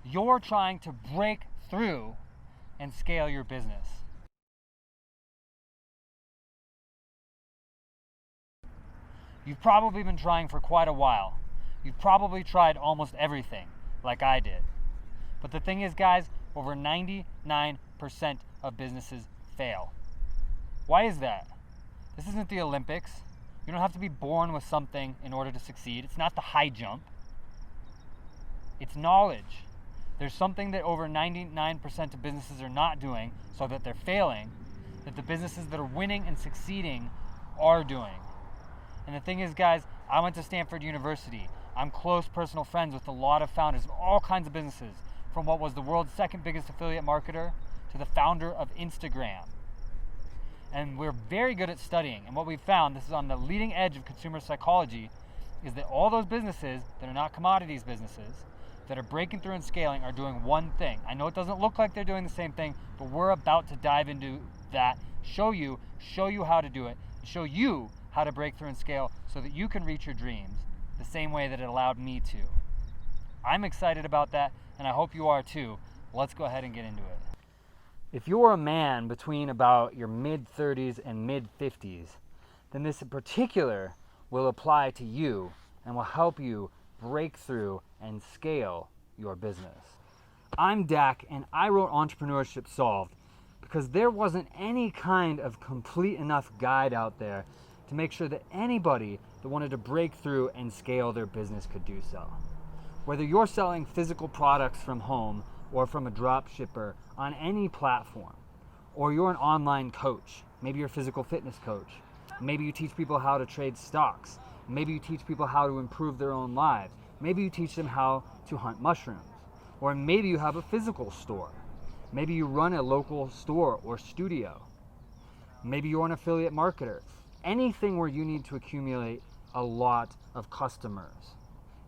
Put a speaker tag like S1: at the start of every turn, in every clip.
S1: You're trying to break through and scale your business. You've probably been trying for quite a while. You've probably tried almost everything, like I did. But the thing is, guys, over 99% of businesses fail. Why is that? This isn't the Olympics. You don't have to be born with something in order to succeed. It's not the high jump. It's knowledge. There's something that over 99% of businesses are not doing, so that they're failing, that the businesses that are winning and succeeding are doing. And the thing is, guys, I went to Stanford University. I'm close personal friends with a lot of founders of all kinds of businesses, from what was the world's second biggest affiliate marketer to the founder of Instagram. And we're very good at studying. And what we've found, this is on the leading edge of consumer psychology, is that all those businesses that are not commodities businesses, that are breaking through and scaling, are doing one thing. I know it doesn't look like they're doing the same thing, but we're about to dive into that, show you how to do it, show you how to break through and scale so that you can reach your dreams the same way that it allowed me to. I'm excited about that, and I hope you are too. Let's go ahead and get into it. If you're a man between about your mid-30s and mid-50s, then this in particular will apply to you and will help you break through and scale your business. I'm Dak, and I wrote Entrepreneurship Solved because there wasn't any kind of complete enough guide out there to make sure that anybody that wanted to break through and scale their business could do so. Whether you're selling physical products from home or from a drop shipper on any platform, or you're an online coach, maybe you're a physical fitness coach, maybe you teach people how to trade stocks, maybe you teach people how to improve their own lives, maybe you teach them how to hunt mushrooms, or maybe you have a physical store, maybe you run a local store or studio, maybe you're an affiliate marketer, anything where you need to accumulate a lot of customers,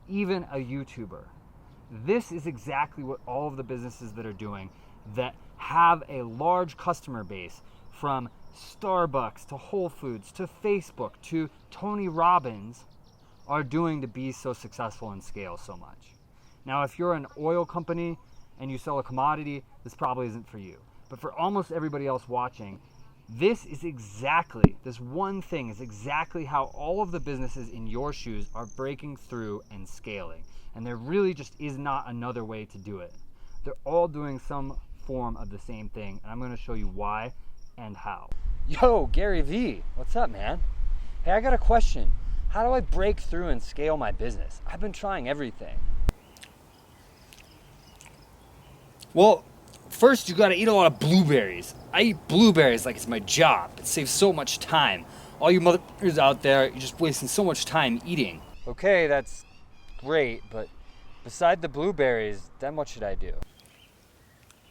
S1: even a YouTuber. This is exactly what all of the businesses that are doing that have a large customer base, from Starbucks to Whole Foods to Facebook to Tony Robbins, are doing to be so successful and scale so much. Now, if you're an oil company and you sell a commodity, this probably isn't for you. But for almost everybody else watching, this one thing is exactly how all of the businesses in your shoes are breaking through and scaling. And there really just is not another way to do it. They're all doing some form of the same thing, and I'm going to show you why and how. Yo, Gary V, what's up, man? Hey, I got a question. How do I break through and scale my business? I've been trying everything. Well, first you gotta eat a lot of blueberries. I eat blueberries like it's my job. It saves so much time. All you motherfuckers out there, you're just wasting so much time eating. Okay, that's great, but beside the blueberries, then what should I do?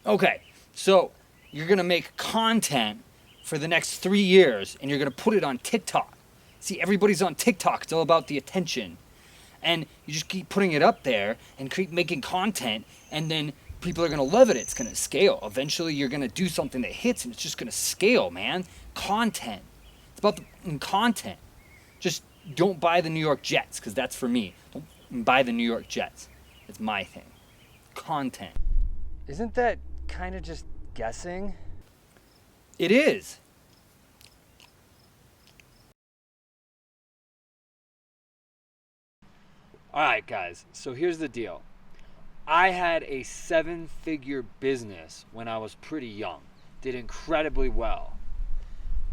S1: Okay, so you're gonna make content for the next 3 years and you're gonna put it on TikTok. See, everybody's on TikTok, it's all about the attention. And you just keep putting it up there and keep making content, and then people are gonna love it. It's gonna scale. Eventually you're gonna do something that hits and it's just gonna scale, man. Content. It's about the content. Just don't buy the New York Jets, because that's for me. Don't buy the New York Jets. It's my thing. Content. Isn't that kind of just guessing? It is. All right, guys, so here's the deal. I had a 7-figure business when I was pretty young, did incredibly well,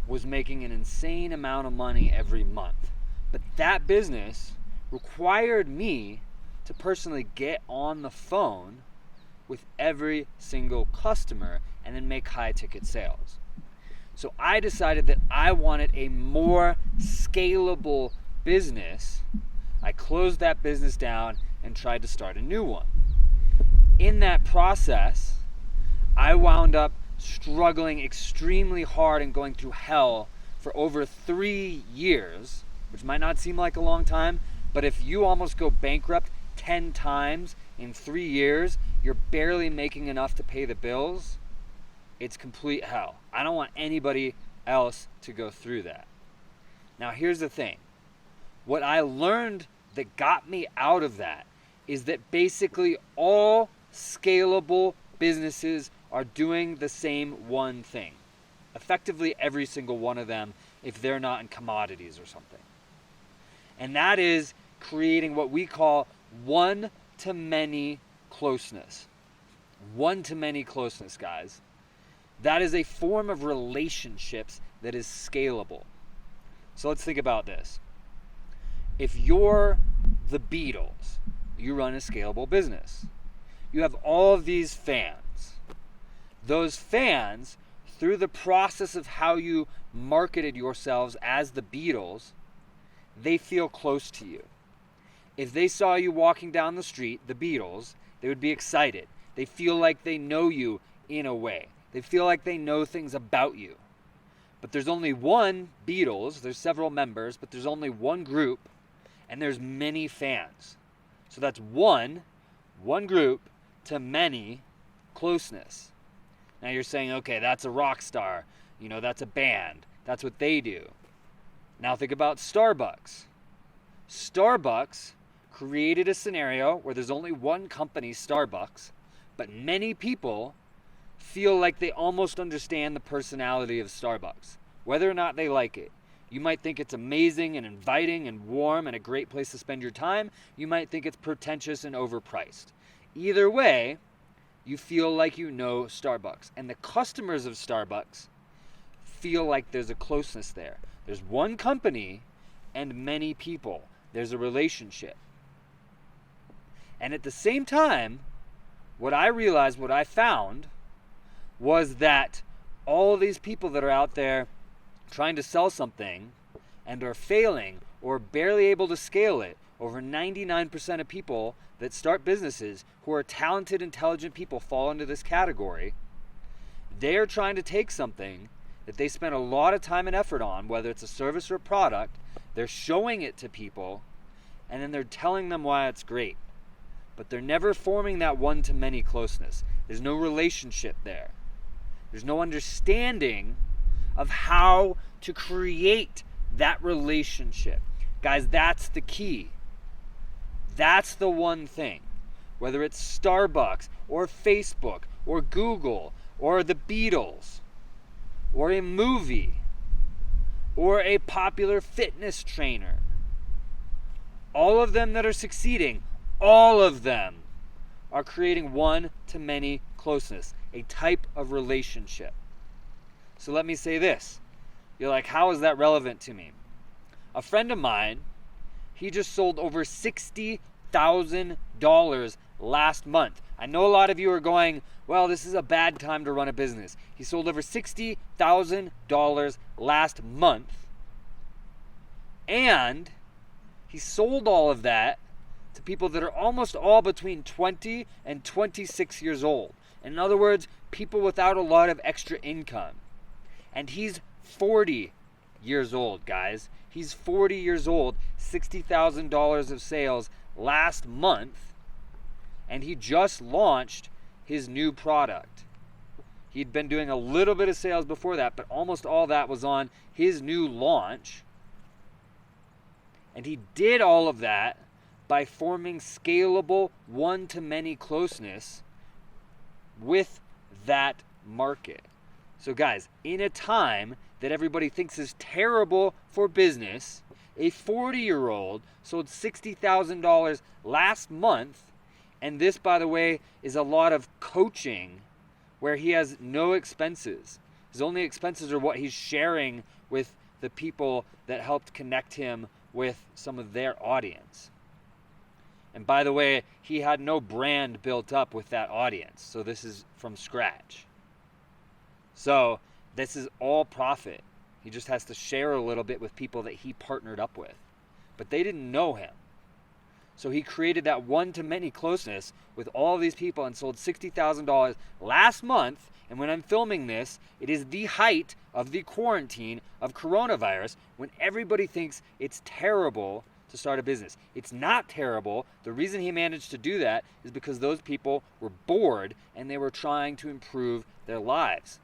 S1: was making an insane amount of money every month. But that business required me to personally get on the phone with every single customer and then make high ticket sales. So I decided that I wanted a more scalable business. I closed that business down and tried to start a new one. In that process, I wound up struggling extremely hard and going through hell for over 3 years, which might not seem like a long time, but if you almost go bankrupt 10 times in 3 years, you're barely making enough to pay the bills, it's complete hell. I don't want anybody else to go through that. Now, here's the thing. What I learned that got me out of that is that basically all scalable businesses are doing the same one thing. Effectively every single one of them, if they're not in commodities or something. And that is creating what we call one-to-many closeness. One-to-many closeness, guys. That is a form of relationships that is scalable. So let's think about this. If you're the Beatles, you run a scalable business. You have all of these fans. Those fans, through the process of how you marketed yourselves as the Beatles, they feel close to you. If they saw you walking down the street, the Beatles, they would be excited. They feel like they know you in a way. They feel like they know things about you. But there's only one Beatles, there's several members, but there's only one group, and there's many fans. So that's one group to many closeness. Now you're saying, okay, that's a rock star, that's a band, that's what they do. Now think about Starbucks. Starbucks created a scenario where there's only one company, Starbucks, but many people feel like they almost understand the personality of Starbucks, whether or not they like it. You might think it's amazing and inviting and warm and a great place to spend your time. You might think it's pretentious and overpriced. Either way, you feel like you know Starbucks. And the customers of Starbucks feel like there's a closeness there. There's one company and many people. There's a relationship. And at the same time, what I found was that all these people that are out there trying to sell something and are failing or barely able to scale it, over 99% of people that start businesses who are talented, intelligent people fall into this category. They are trying to take something that they spent a lot of time and effort on, whether it's a service or a product, they're showing it to people, and then they're telling them why it's great. But they're never forming that one-to-many closeness. There's no relationship there. There's no understanding of how to create that relationship. Guys, that's the key. That's the one thing. Whether it's Starbucks or Facebook or Google or the Beatles or a movie or a popular fitness trainer, all of them that are succeeding, all of them are creating one-to-many closeness, a type of relationship. So let me say this. You're like, how is that relevant to me? A friend of mine, he just sold over $60,000 last month. I know a lot of you are going, well, this is a bad time to run a business. He sold over $60,000 last month. And he sold all of that to people that are almost all between 20 and 26 years old. In other words, people without a lot of extra income. And he's 40 years old, guys. He's 40 years old, $60,000 of sales last month, and he just launched his new product. He'd been doing a little bit of sales before that, but almost all that was on his new launch. And he did all of that by forming scalable one-to-many closeness with that market. So guys, in a time that everybody thinks is terrible for business, a 40-year-old sold $60,000 last month, and this, by the way, is a lot of coaching where he has no expenses. His only expenses are what he's sharing with the people that helped connect him with some of their audience. And by the way, he had no brand built up with that audience, so this is from scratch. So this is all profit. He just has to share a little bit with people that he partnered up with. But they didn't know him. So he created that one-to-many closeness with all these people and sold $60,000 last month. And when I'm filming this, it is the height of the quarantine of coronavirus, when everybody thinks it's terrible to start a business. It's not terrible. The reason he managed to do that is because those people were bored and they were trying to improve their lives.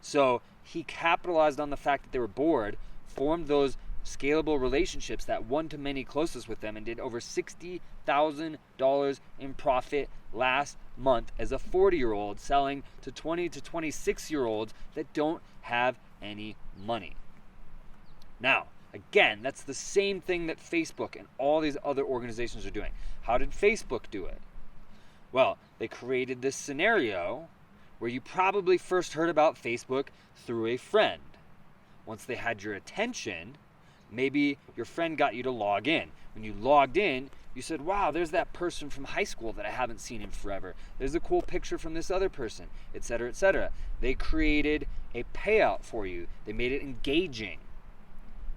S1: So he capitalized on the fact that they were bored, formed those scalable relationships, that one-to-many closeness with them, and did over $60,000 in profit last
S2: month as a 40-year-old selling to 20 to 26-year-olds that don't have any money. Now, again, that's the same thing that Facebook and all these other organizations are doing. How did Facebook do it? Well, they created this scenario where you probably first heard about Facebook through a friend. Once they had your attention, maybe your friend got you to log in. When you logged in, you said, wow, there's that person from high school that I haven't seen in forever. There's a cool picture from this other person, etc., etc. They created a payout for you. They made it engaging.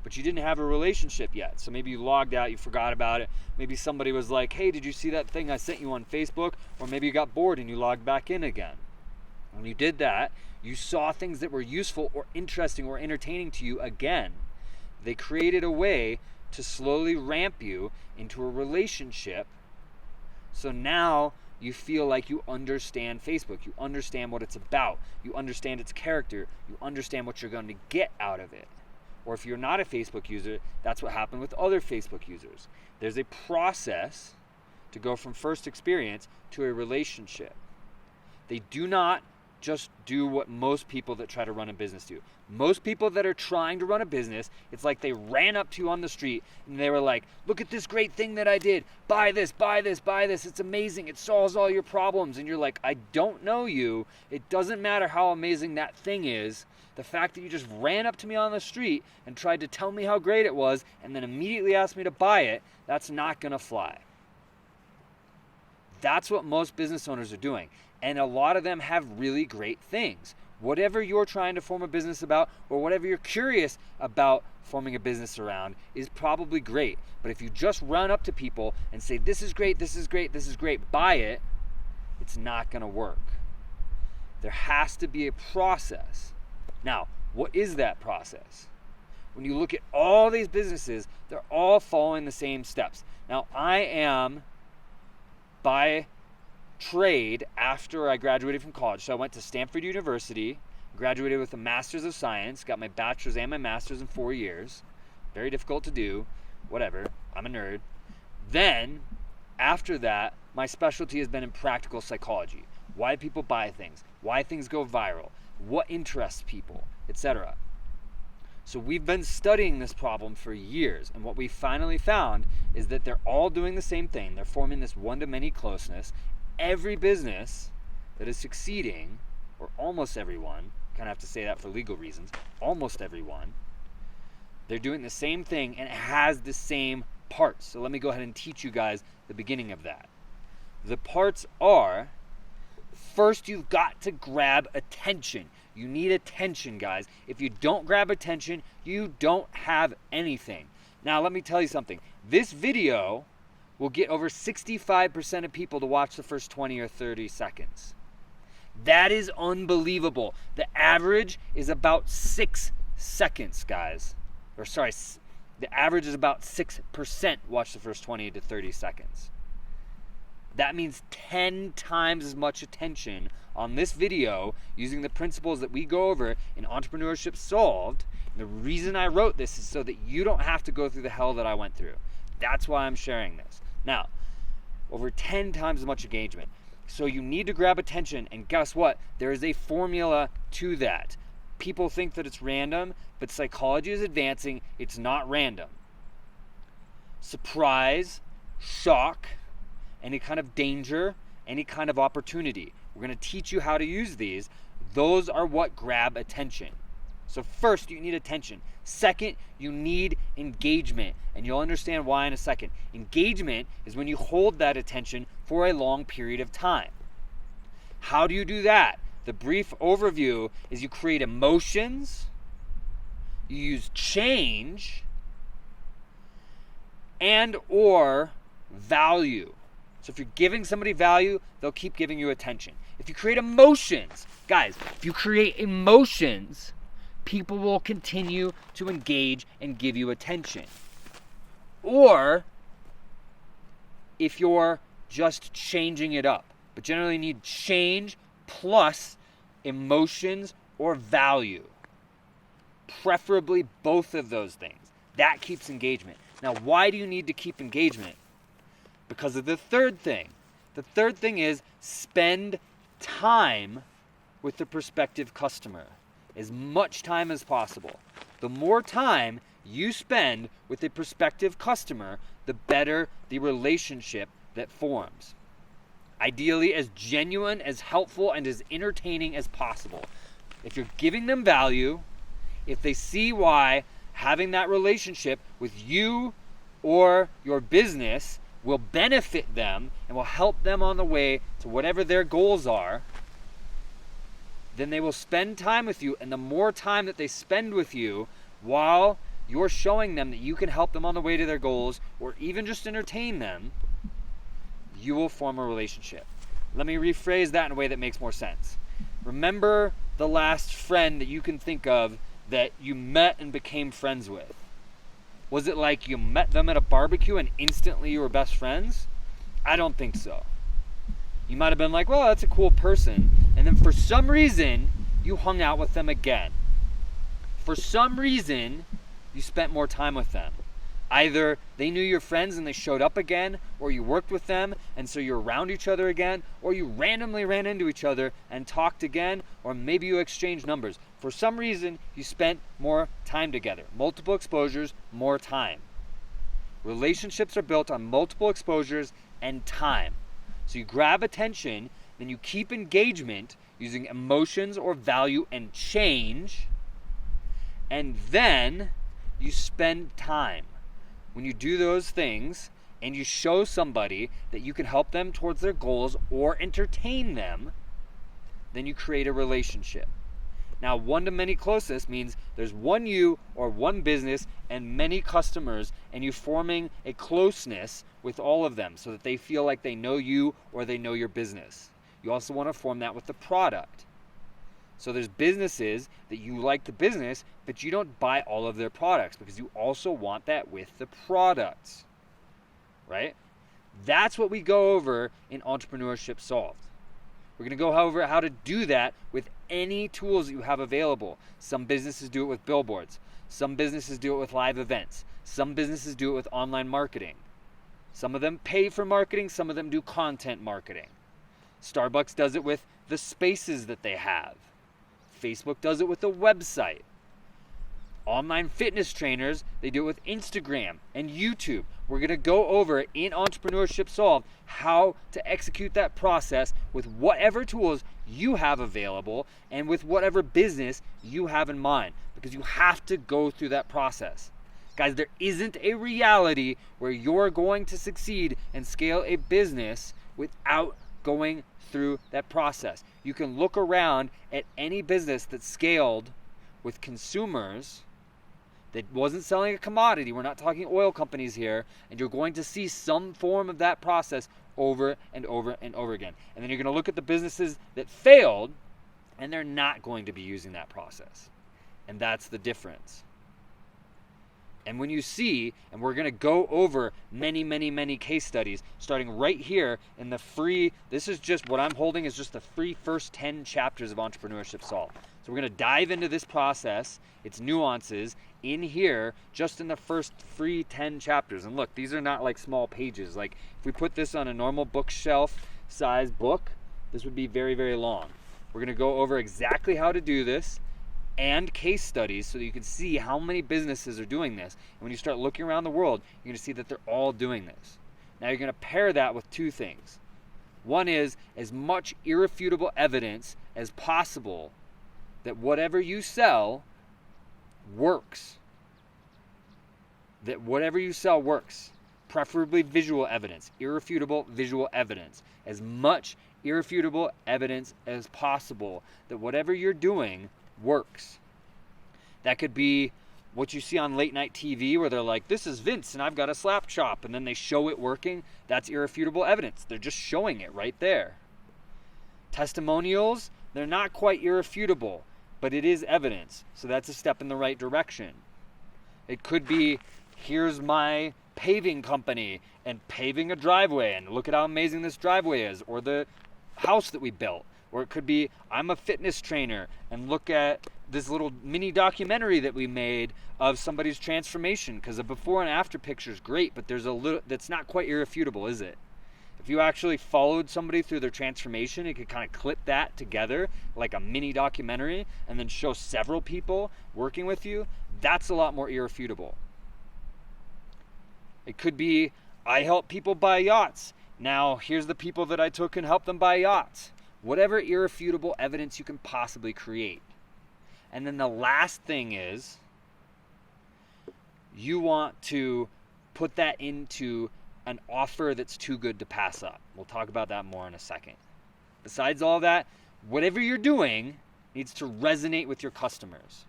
S2: But you didn't have a relationship yet. So maybe you logged out, you forgot about it. Maybe somebody was like, hey, did you see that thing I sent you on Facebook? Or maybe you got bored and you logged back in again. When you did that, you saw things that were useful or interesting or entertaining to you again. They created a way to slowly ramp you into a relationship. So now you feel like you understand Facebook. You understand what it's about. You understand its character. You understand what you're going to get out of it. Or if you're not a Facebook user, that's what happened with other Facebook users. There's a process to go from first experience to a relationship. They do not just do what most people that try to run a business do. Most people that are trying to run a business, it's like they ran up to you on the street and they were like, look at this great thing that I did. Buy this, buy this, buy this. It's amazing. It solves all your problems. And you're like, I don't know you. It doesn't matter how amazing that thing is. The fact that you just ran up to me on the street and tried to tell me how great it was and then immediately asked me to buy it, that's not going to fly. That's what most business owners are doing. And a lot of them have really great things. Whatever you're trying to form a business about or whatever you're curious about forming a business around is probably great. But if you just run up to people and say, this is great, this is great, this is great, buy it, it's not going to work. There has to be a process. Now, what is that process? When you look at all these businesses, they're all following the same steps. Now, I am by trade after I graduated from college. So I went to Stanford University, graduated with a Master's of Science, got my bachelor's and my master's in 4 years. Very difficult to do, whatever, I'm a nerd. Then, after that, my specialty has been in practical psychology. Why people buy things, why things go viral, what interests people, etc. So we've been studying this problem for years, and what we finally found is that they're all doing the same thing. They're forming this one-to-many closeness. Every business that is succeeding, or almost everyone, kind of have to say that for legal reasons, almost everyone, they're doing the same thing and it has the same parts. So let me go ahead and teach you guys the beginning of that. The parts are, first you've got to grab attention. You need attention, guys. If you don't grab attention, you don't have anything. Now let me tell you something. This video will get over 65% of people to watch the first 20 or 30 seconds. That is unbelievable. The average is about 6 seconds, guys. Or sorry, the average is about 6% watch the first 20 to 30 seconds. That means 10 times as much attention on this video using the principles that we go over in Entrepreneurship Solved. And the reason I wrote this is so that you don't have to go through the hell that I went through. That's why I'm sharing this. Now, over 10 times as much engagement. So you need to grab attention, and guess what? There is a formula to that. People think that it's random, but psychology is advancing. It's not random. Surprise, shock, any kind of danger, any kind of opportunity. We're going to teach you how to use these. Those are what grab attention. So first, you need attention. Second, you need engagement, and you'll understand why in a second. Engagement is when you hold that attention for a long period of time. How do you do that? The brief overview is you create emotions, you use change, and or value. So if you're giving somebody value, they'll keep giving you attention. If you create emotions, guys, if you create emotions, people will continue to engage and give you attention. Or if you're just changing it up. But generally you need change plus emotions or value. Preferably both of those things. That keeps engagement. Now, why do you need to keep engagement? Because of the third thing. The third thing is spend time with the prospective customer. As much time as possible. The more time you spend with a prospective customer, the better the relationship that forms. Ideally, as genuine, as helpful, and as entertaining as possible. If you're giving them value, if they see why having that relationship with you or your business will benefit them and will help them on the way to whatever their goals are, then they will spend time with you. And the more time that they spend with you while you're showing them that you can help them on the way to their goals, or even just entertain them, you will form a relationship. Let me rephrase that in a way that makes more sense. Remember the last friend that you can think of that you met and became friends with. Was it like you met them at a barbecue and instantly you were best friends? I don't think so. You might have been like, well, that's a cool person. And then for some reason, you hung out with them again. For some reason, you spent more time with them. Either they knew your friends and they showed up again, or you worked with them and so you're around each other again, or you randomly ran into each other and talked again, or maybe you exchanged numbers. For some reason, you spent more time together. Multiple exposures, more time. Relationships are built on multiple exposures and time. So you grab attention, then you keep engagement using emotions or value and change, and then you spend time. When you do those things and you show somebody that you can help them towards their goals or entertain them, then you create a relationship. Now, one-to-many closeness means there's one you or one business and many customers, and you forming a closeness with all of them so that they feel like they know you or they know your business. You also want to form that with the product. So there's businesses that you like the business, but you don't buy all of their products because you also want that with the products, right? That's what we go over in Entrepreneurship Solved. We're going to go over how to do that with any tools that you have available. Some businesses do it with billboards. Some businesses do it with live events. Some businesses do it with online marketing. Some of them pay for marketing. Some of them do content marketing. Starbucks does it with the spaces that they have. Facebook does it with a website. Online fitness trainers, they do it with Instagram and YouTube. We're going to go over in Entrepreneurship Solved how to execute that process with whatever tools you have available and with whatever business you have in mind, because you have to go through that process. Guys, there isn't a reality where you're going to succeed and scale a business without going through that process. You can look around at any business that scaled with consumers that wasn't selling a commodity. We're not talking oil companies here, and you're going to see some form of that process over and over and over again. And then you're going to look at the businesses that failed, and they're not going to be using that process. And that's the difference. And when you see, and we're going to go over many case studies, starting right here in the free, this is just what I'm holding is just the free first 10 chapters of Entrepreneurship Solved. So we're going to dive into this process, its nuances, in here, just in the first free 10 chapters. And look, these are not like small pages. Like if we put this on a normal bookshelf size book, this would be very long. We're going to go over exactly how to do this, and case studies so that you can see how many businesses are doing this. And when you start looking around the world, you're going to see that they're all doing this. Now you're going to pair that with two things. One is as much irrefutable evidence as possible that whatever you sell works. That whatever you sell works. Preferably visual evidence, irrefutable visual evidence. As much irrefutable evidence as possible that whatever you're doing works. That could be what you see on late night TV where they're like, this is Vince and I've got a slap chop, and then they show it working. That's irrefutable evidence. They're just showing it right there. Testimonials, they're not quite irrefutable, but it is evidence. So that's a step in the right direction. It could be, here's my paving company and paving a driveway and look at how amazing this driveway is, or the house that we built. Or it could be, I'm a fitness trainer and look at this little mini documentary that we made of somebody's transformation, because the before and after picture is great, but there's a little that's not quite irrefutable, is it? If you actually followed somebody through their transformation, it could kind of clip that together like a mini documentary and then show several people working with you. That's a lot more irrefutable. It could be, I help people buy yachts. Now, here's the people that I took and helped them buy yachts. Whatever irrefutable evidence you can possibly create. And then the last thing is, you want to put that into an offer that's too good to pass up. We'll talk about that more in a second. Besides all that, whatever you're doing needs to resonate with your customers.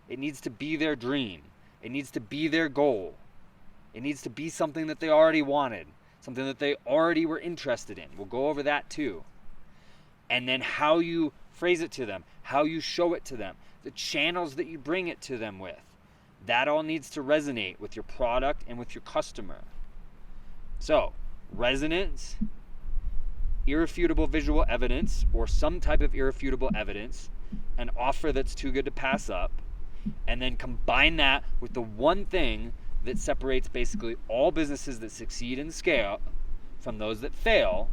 S2: It needs to be their dream. It needs to be their goal. It needs to be something that they already wanted, something that they already were interested in. We'll go over that too. And then how you phrase it to them, how you show it to them, the channels that you bring it to them with. That all needs to resonate with your product and with your customer. So, resonance, irrefutable visual evidence, or some type of irrefutable evidence, an offer that's too good to pass up, and then combine that with the one thing that separates basically all businesses that succeed and scale from those that fail,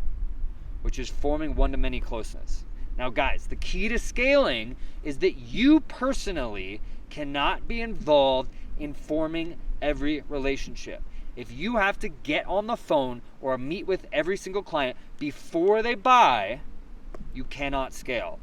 S2: which is forming one-to-many closeness. Now guys, the key to scaling is that you personally cannot be involved in forming every relationship. If you have to get on the phone or meet with every single client before they buy, you cannot scale.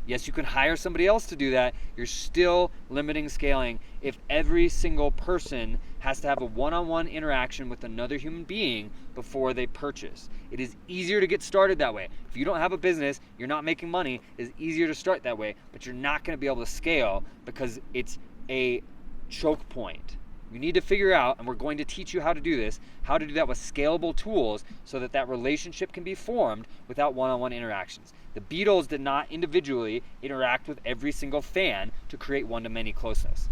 S2: Yes, you can hire somebody else to do that. You're still limiting scaling if every single person has to have a one-on-one interaction with another human being before they purchase. It is easier to get started that way. If you don't have a business, you're not making money, it's easier to start that way, but you're not going to be able to scale because it's a choke point. You need to figure out, and we're going to teach you how to do this, how to do that with scalable tools so that that relationship can be formed without one-on-one interactions. The Beatles did not individually interact with every single fan to create one-to-many closeness.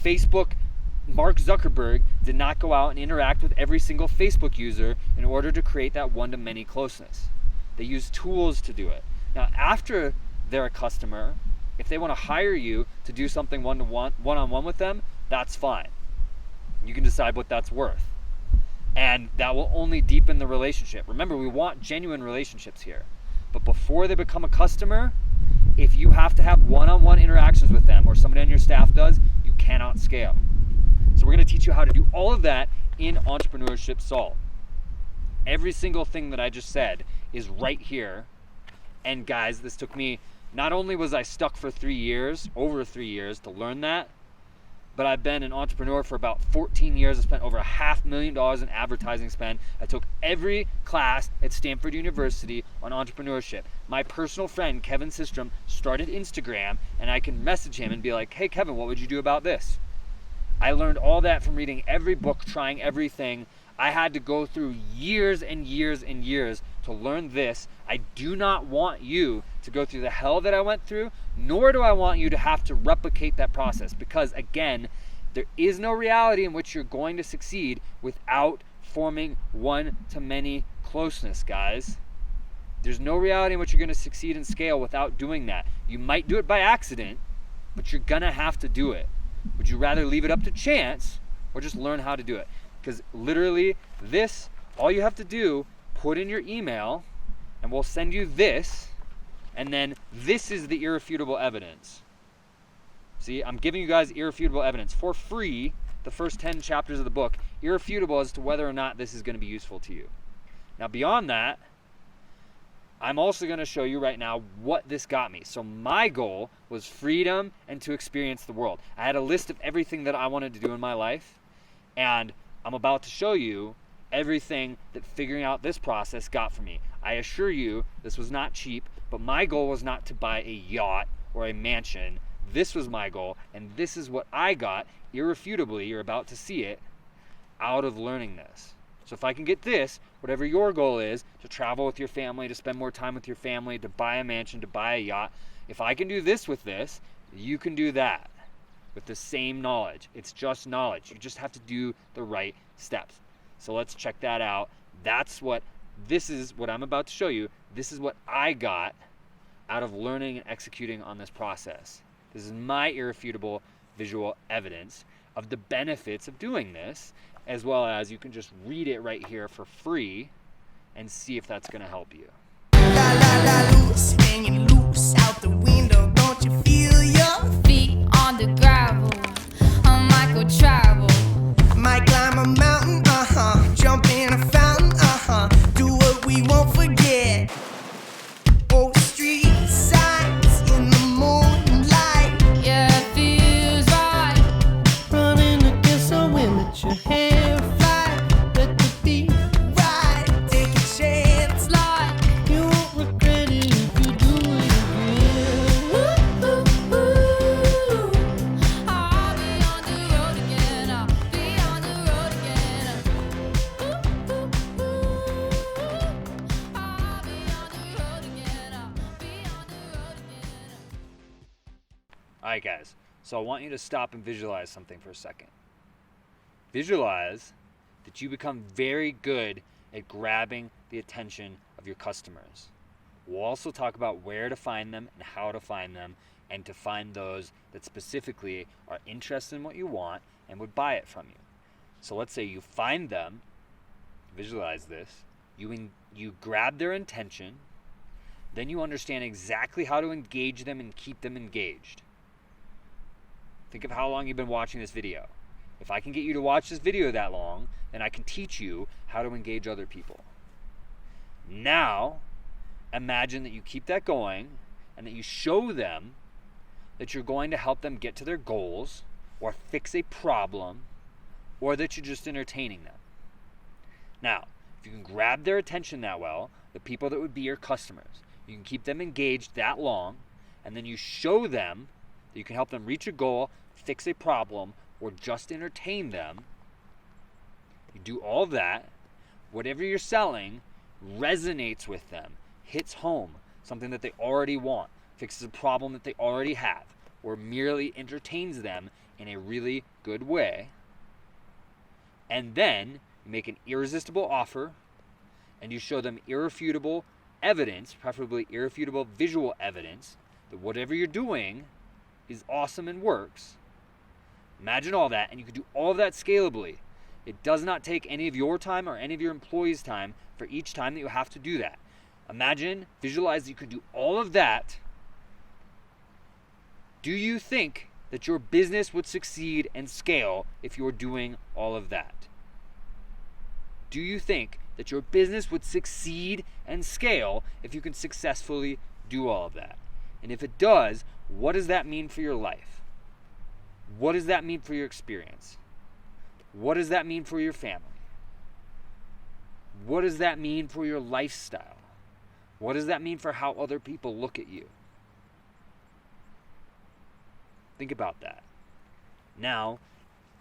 S2: Facebook, Mark Zuckerberg did not go out and interact with every single Facebook user in order to create that one-to-many closeness. They use tools to do it. Now, after they're a customer, if they want to hire you to do something one-on-one with them, that's fine. You can decide what that's worth. And that will only deepen the relationship. Remember, we want genuine relationships here. But before they become a customer, if you have to have one-on-one interactions with them or somebody on your staff does, you cannot scale. So we're going to teach you how to do all of that in Entrepreneurship Solved. Every single thing that I just said is right here. And guys, this took me, not only was I stuck for 3 years, over 3 years to learn that, but I've been an entrepreneur for about 14 years. I spent over $500,000 in advertising spend. I took every class at Stanford University on entrepreneurship. My personal friend, Kevin Systrom, started Instagram, and I can message him and be like, hey, Kevin, what would you do about this? I learned all that from reading every book, trying everything. I had to go through years and years and years to learn this. I do not want you to go through the hell that I went through, nor do I want you to have to replicate that process, because again, there is no reality in which you're going to succeed without forming one-to-many closeness, guys. There's no reality in which you're going to succeed and scale without doing that. You might do it by accident, but you're going to have to do it. Would you rather leave it up to chance or just learn how to do it? Because literally this, all you have to do, put in your email and we'll send you this, and then this is the irrefutable evidence. See, I'm giving you guys irrefutable evidence for free, the first 10 chapters of the book, irrefutable as to whether or not this is going to be useful to you. Now beyond that, I'm also going to show you right now what this got me. So my goal was freedom and to experience the world. I had a list of everything that I wanted to do in my life, and I'm about to show you everything that figuring out this process got for me. I assure you, this was not cheap, but my goal was not to buy a yacht or a mansion. This was my goal, and this is what I got, irrefutably, you're about to see it, out of learning this. So if I can get this, whatever your goal is, to travel with your family, to spend more time with your family, to buy a mansion, to buy a yacht, if I can do this with this, you can do that with the same knowledge. It's just knowledge. You just have to do the right steps. So let's check that out. This is what I'm about to show you. This is what I got out of learning and executing on this process. This is my irrefutable visual evidence of the benefits of doing this, as well as you can just read it right here for free and see if that's going to help you.
S3: La la la, loose, hanging loose out the window. Don't you feel your
S4: Feet on the gravel, I might go travel.
S3: might climb a mountain, jump in a fountain, do what we won't forget. Oh, street signs in the moonlight,
S4: Yeah, it feels right.
S3: running against the wind, let your hair fly, let the beat ride, take a chance.
S4: It's like,
S3: You won't regret it if you do it again.
S4: ooh, ooh, ooh. I'll be on the road again. I'll be on the road again. Ooh, ooh, ooh. I'll be on the road again. I'll be on the road again.
S2: All right, guys. So I want you to stop and visualize something for a second. Visualize that you become very good at grabbing the attention of your customers. We'll also talk about where to find them and how to find them, and to find those that specifically are interested in what you want and would buy it from you. So let's say you find them, visualize this, you grab their attention, then you understand exactly how to engage them and keep them engaged. Think of how long you've been watching this video. If I can get you to watch this video that long, then I can teach you how to engage other people. Now, imagine that you keep that going and that you show them that you're going to help them get to their goals or fix a problem, or that you're just entertaining them. Now, if you can grab their attention that well, the people that would be your customers, you can keep them engaged that long, and then you show them that you can help them reach a goal, fix a problem, or just entertain them. You do all of that, whatever you're selling resonates with them, hits home, something that they already want, fixes a problem that they already have, or merely entertains them in a really good way. And then you make an irresistible offer, and you show them irrefutable evidence, preferably irrefutable visual evidence, that whatever you're doing is awesome and works. Imagine all that, and you can do all of that scalably. It does not take any of your time or any of your employees' time for each time that you have to do that. Imagine, visualize that you could do all of that. Do you think that your business would succeed and scale if you were doing all of that? Do you think that your business would succeed and scale if you can successfully do all of that? And if it does, what does that mean for your life? What does that mean for your experience? What does that mean for your family? What does that mean for your lifestyle? What does that mean for how other people look at you? Think about that. Now,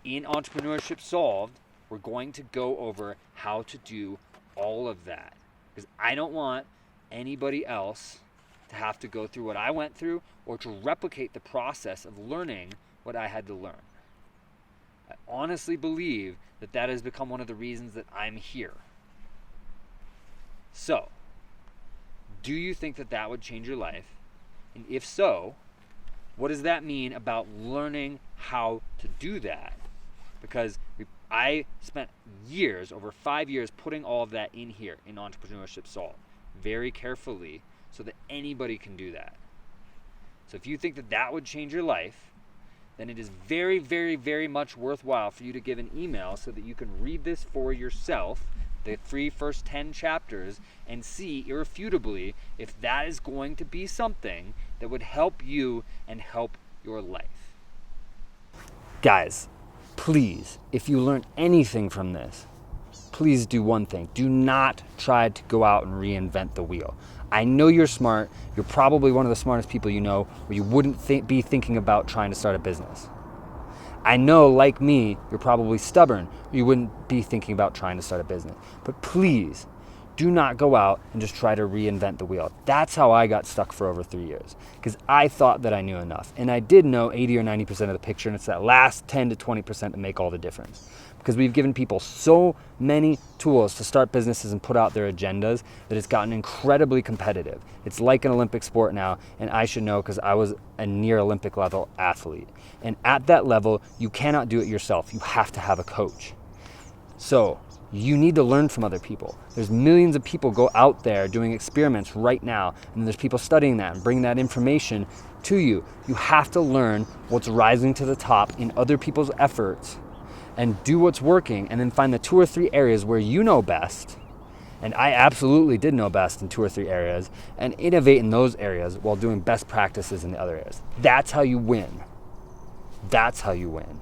S2: in Entrepreneurship Solved, we're going to go over how to do all of that, because I don't want anybody else to have to go through what I went through, or to replicate the process of learning what I had to learn. I honestly believe that that has become one of the reasons that I'm here. So, do you think that that would change your life? And if so, what does that mean about learning how to do that? Because I spent years, over 5 years, putting all of that in here in Entrepreneurship Solved very carefully, so that anybody can do that. So if you think that that would change your life, then it is very, very, very much worthwhile for you to give an email so that you can read this for yourself, the free first 10 chapters, and see irrefutably if that is going to be something that would help you and help your life. Guys, please, if you learned anything from this, please do one thing. Do not try to go out and reinvent the wheel. I know you're smart. You're probably one of the smartest people you know, where you wouldn't be thinking about trying to start a business. I know, like me, you're probably stubborn. You wouldn't be thinking about trying to start a business. But please, do not go out and just try to reinvent the wheel. That's how I got stuck for over 3 years, because I thought that I knew enough. And I did know 80 or 90% of the picture, and it's that last 10 to 20% that make all the difference. Because we've given people so many tools to start businesses and put out their agendas that it's gotten incredibly competitive. It's like an Olympic sport now, and I should know because I was a near Olympic level athlete. And at that level, you cannot do it yourself. You have to have a coach. So You need to learn from other people. There's millions of people go out there doing experiments right now, and there's people studying that and bringing that information to you. You have to learn what's rising to the top in other people's efforts and do what's working, and then find the 2 or 3 areas where you know best. And I absolutely did know best in 2 or 3 areas, and innovate in those areas while doing best practices in the other areas. That's how you win. That's how you win.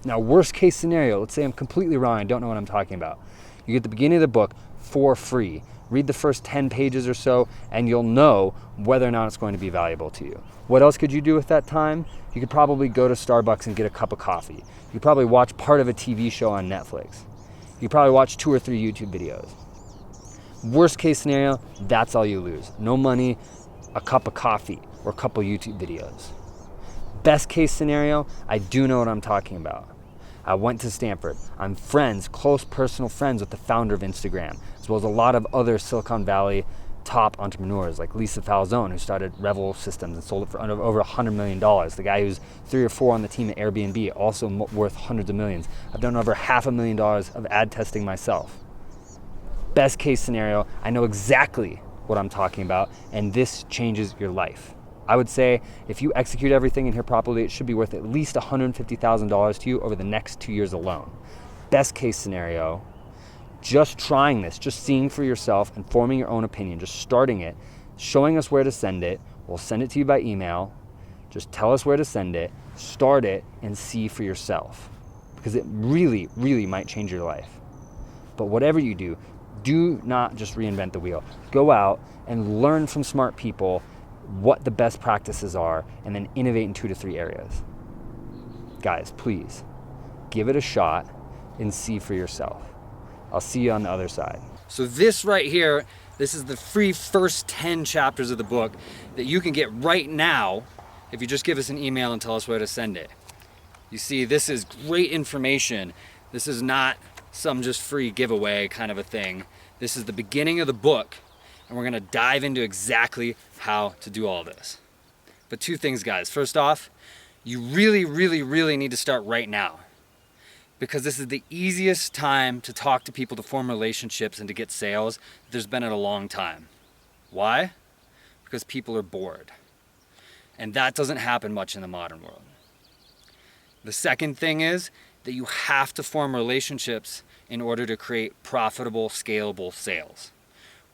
S2: Now, worst case scenario, let's say I'm completely wrong, I don't know what I'm talking about. You get the beginning of the book for free. Read the first 10 pages or so, and you'll know whether or not it's going to be valuable to you. What else could you do with that time? You could probably go to Starbucks and get a cup of coffee. You could probably watch part of a TV show on Netflix. You could probably watch 2 or 3 YouTube videos. Worst case scenario, that's all you lose. No money, a cup of coffee, or a couple YouTube videos. Best case scenario, I do know what I'm talking about. I went to Stanford. I'm friends, close personal friends with the founder of Instagram, as well as a lot of other Silicon Valley top entrepreneurs like Lisa Falzone, who started Revel Systems and sold it for over $100 million. The guy who's 3 or 4 on the team at Airbnb, also worth hundreds of millions. I've done over $500,000 of ad testing myself. Best case scenario, I know exactly what I'm talking about, and this changes your life. I would say if you execute everything in here properly, it should be worth at least $150,000 to you over the next 2 years alone. Best case scenario, just trying this, just seeing for yourself and forming your own opinion, just starting it, showing us where to send it. We'll send it to you by email. Just tell us where to send it, start it, and see for yourself, because it really, really might change your life. But whatever you do not just reinvent the wheel. Go out and learn from smart people what the best practices are, and then innovate in 2 to 3 areas. Guys, please give it a shot and see for yourself. I'll see you on the other side. So this right here, this is the free first 10 chapters of the book that you can get right now if you just give us an email and tell us where to send it. You see, this is great information. This is not some just free giveaway kind of a thing. This is the beginning of the book, and we're gonna dive into exactly how to do all this. But 2 things, guys. First off, you really, really, really need to start right now, because this is the easiest time to talk to people, to form relationships, and to get sales there's been in a long time. Why? Because people are bored. And that doesn't happen much in the modern world. The second thing is that you have to form relationships in order to create profitable, scalable sales.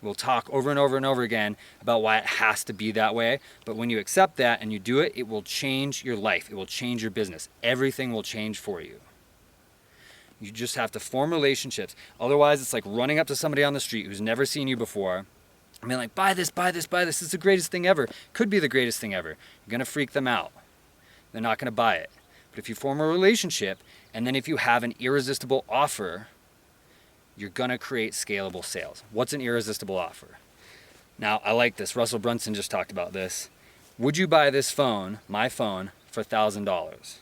S2: We'll talk over and over and over again about why it has to be that way, but when you accept that and you do it, it will change your life. It will change your business. Everything will change for you. You just have to form relationships. Otherwise, it's like running up to somebody on the street who's never seen you before and being like, buy this, buy this, buy this. It's the greatest thing ever. Could be the greatest thing ever. You're gonna freak them out. They're not gonna buy it. But if you form a relationship, and then if you have an irresistible offer, you're gonna create scalable sales. What's an irresistible offer? Now, I like this. Russell Brunson just talked about this. Would you buy this phone, my phone, for $1,000?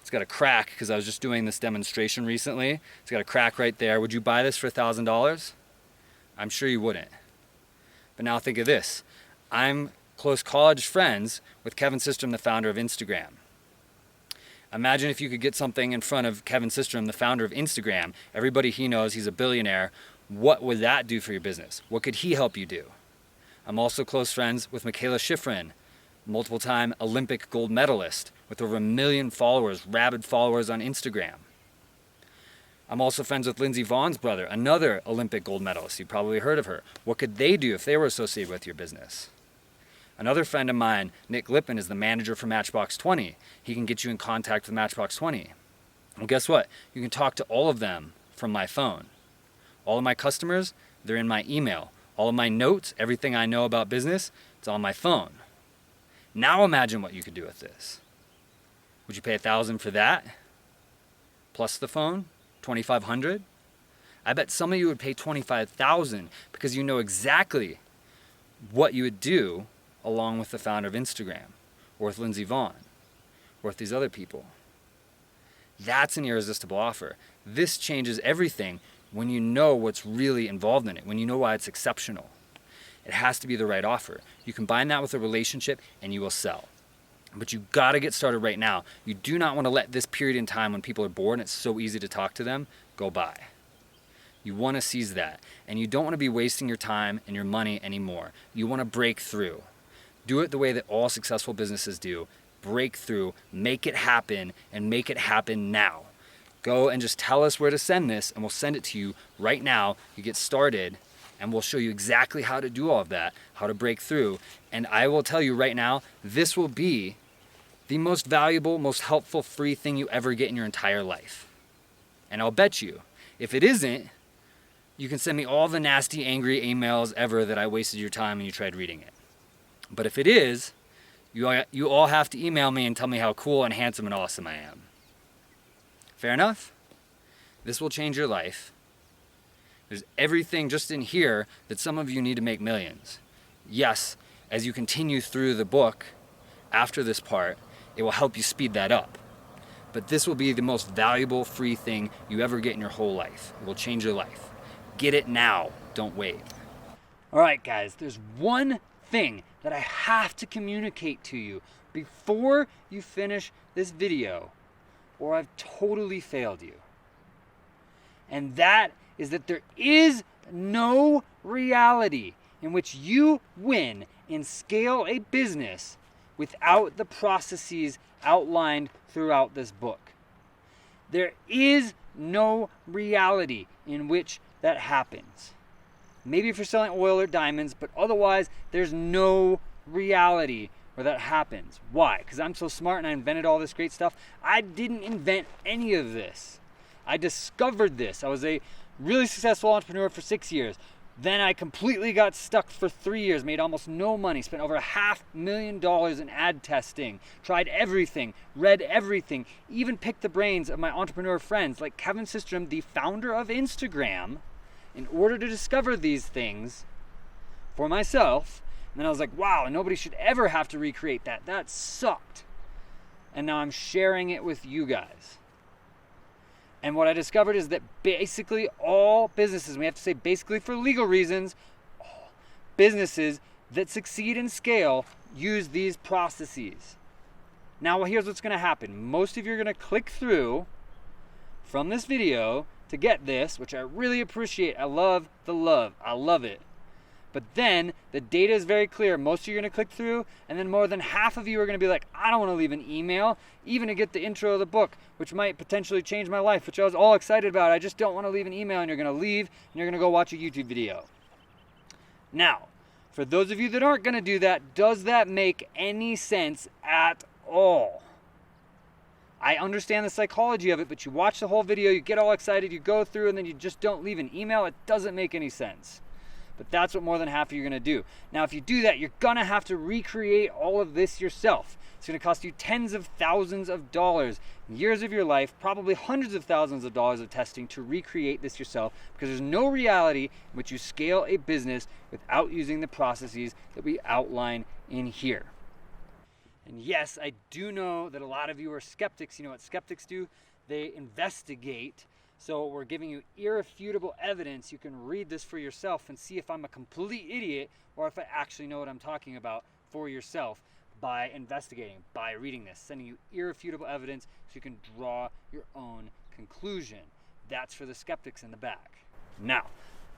S2: It's got a crack, because I was just doing this demonstration recently. It's got a crack right there. Would you buy this for $1,000? I'm sure you wouldn't. But now think of this. I'm close college friends with Kevin Systrom, the founder of Instagram. Imagine if you could get something in front of Kevin Systrom, the founder of Instagram. Everybody he knows, he's a billionaire. What would that do for your business? What could he help you do? I'm also close friends with Michaela Schifrin, multiple-time Olympic gold medalist with over 1 million followers, rabid followers on Instagram. I'm also friends with Lindsey Vohn's brother, another Olympic gold medalist. You've probably heard of her. What could they do if they were associated with your business? Another friend of mine, Nick Lippin, is the manager for Matchbox 20. He can get you in contact with Matchbox 20. Well, guess what? You can talk to all of them from my phone. All of my customers, they're in my email. All of my notes, everything I know about business, it's on my phone. Now imagine what you could do with this. Would you pay $1,000 for that? Plus the phone? $2,500? I bet some of you would pay $25,000 because you know exactly what you would do along with the founder of Instagram, or with Lindsey Vonn, or with these other people. That's an irresistible offer. This changes everything when you know what's really involved in it, when you know why it's exceptional. It has to be the right offer. You combine that with a relationship and you will sell. But you gotta get started right now. You do not want to let this period in time when people are bored and it's so easy to talk to them go by. You want to seize that. And you don't want to be wasting your time and your money anymore. You want to break through. Do it the way that all successful businesses do. Break through, make it happen, and make it happen now. Go and just tell us where to send this, and we'll send it to you right now. You get started, and we'll show you exactly how to do all of that, how to break through. And I will tell you right now, this will be the most valuable, most helpful, free thing you ever get in your entire life. And I'll bet you, if it isn't, you can send me all the nasty, angry emails ever that I wasted your time and you tried reading it. But if it is, you all have to email me and tell me how cool and handsome and awesome I am. Fair enough? This will change your life. There's everything just in here that some of you need to make millions. Yes, as you continue through the book after this part, it will help you speed that up. But this will be the most valuable free thing you ever get in your whole life. It will change your life. Get it now. Don't wait. All right, guys, there's one thing that I have to communicate to you before you finish this video, or I've totally failed you. And that is that there is no reality in which you win and scale a business without the processes outlined throughout this book. There is no reality in which that happens. Maybe if you're selling oil or diamonds, but otherwise there's no reality where that happens. Why? Because I'm so smart and I invented all this great stuff. I didn't invent any of this. I discovered this. I was a really successful entrepreneur for 6 years. Then I completely got stuck for 3 years, made almost no money, spent over $500,000 in ad testing, tried everything, read everything, even picked the brains of my entrepreneur friends like Kevin Systrom, the founder of Instagram, in order to discover these things for myself. And then I was like, wow, nobody should ever have to recreate that. That sucked. And now I'm sharing it with you guys. And what I discovered is that basically all businesses, we have to say basically for legal reasons, all businesses that succeed and scale use these processes. Now, here's what's going to happen. Most of you are going to click through from this video to get this, which I really appreciate. I love the love. I love it. But then the data is very clear. Most of you are going to click through, and then more than half of you are going to be like, I don't want to leave an email, even to get the intro of the book, which might potentially change my life, which I was all excited about. I just don't want to leave an email, and you're going to leave, and you're going to go watch a YouTube video. Now, for those of you that aren't going to do that, does that make any sense at all? I understand the psychology of it, but you watch the whole video, you get all excited, you go through, and then you just don't leave an email. It doesn't make any sense. But that's what more than half of you are going to do. Now, if you do that, you're going to have to recreate all of this yourself. It's going to cost you tens of thousands of dollars, years of your life, probably hundreds of thousands of dollars of testing to recreate this yourself, because there's no reality in which you scale a business without using the processes that we outline in here. And yes, I do know that a lot of you are skeptics. You know what skeptics do? They investigate. So we're giving you irrefutable evidence. You can read this for yourself and see if I'm a complete idiot or if I actually know what I'm talking about for yourself by investigating, by reading this, sending you irrefutable evidence so you can draw your own conclusion. That's for the skeptics in the back. Now,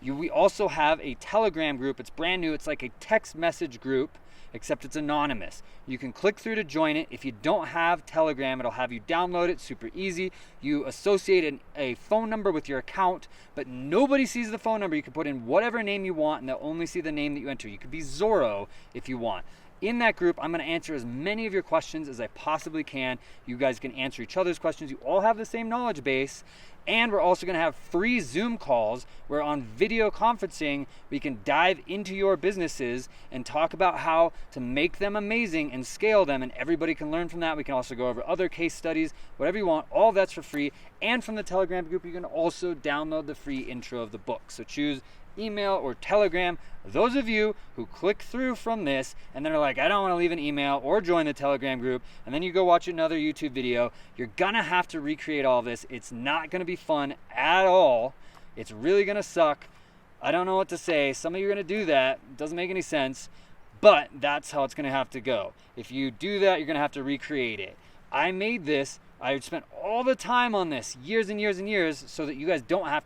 S2: we also have a Telegram group. It's brand new. It's like a text message group, except it's anonymous. You can click through to join it. If you don't have Telegram, it'll have you download it, super easy. You associate a phone number with your account, but nobody sees the phone number. You can put in whatever name you want, and they'll only see the name that you enter. You could be Zorro if you want. In that group, I'm going to answer as many of your questions as I possibly can. You guys can answer each other's questions. You all have the same knowledge base. And we're also going to have free Zoom calls where on video conferencing, we can dive into your businesses and talk about how to make them amazing and scale them. And everybody can learn from that. We can also go over other case studies, whatever you want. All that's for free. And from the Telegram group, you can also download the free intro of the book. So choose email or Telegram. Those of you who click through from this and then are like, I don't want to leave an email or join the Telegram group, and then you go watch another YouTube video, you're gonna have to recreate all this. It's not gonna be fun at all. It's really gonna suck. I don't know what to say. Some of you are gonna do that. It doesn't make any sense, but that's how it's gonna have to go. If you do that, you're gonna have to recreate it. I made this. I spent all the time on this, years and years and years, so that you guys don't have